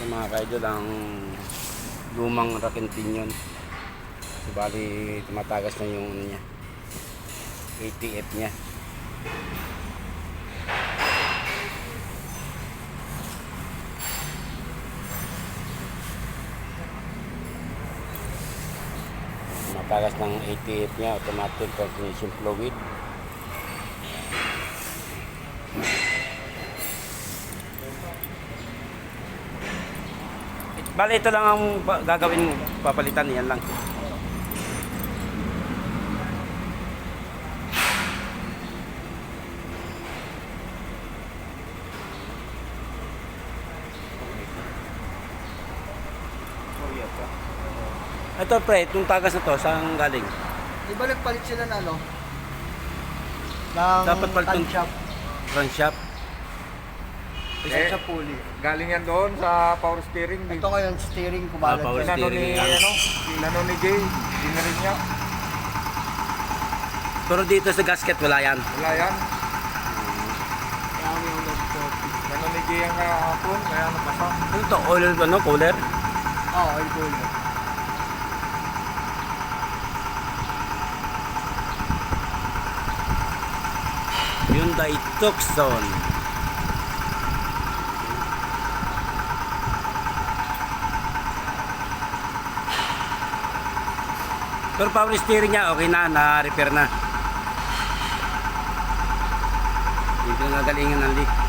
mga kaidol ang lumang raking pinyon. So, bali tumatagas na yung ano niya, ATF niya. Tumatagas ng ATF niya, automatic transmission fluid. Bali, ito lang ang gagawin, papalitan, yan lang. Ito pre, itong tagas na to, saan galing? Di ba nagpalit sila na ano? Ng Dapat palitan shop. crankshaft. Isa sa pulley. Galing yan doon sa power steering. Ito ngayon, steering kumalat. power dyan. Inano ni, steering yan. inano ni Jay, dinarin niya. Pero dito sa gasket, wala yan. Wala yan. Kaya yung nag-copy. Inano ni Jay ang kahapon, kaya napasa. Ano to? Oil, ano, cooler? Oo, oil cooler. Hyundai Tucson. Pero power steering niya, okay na-repair na. Dito na galingan ng leak.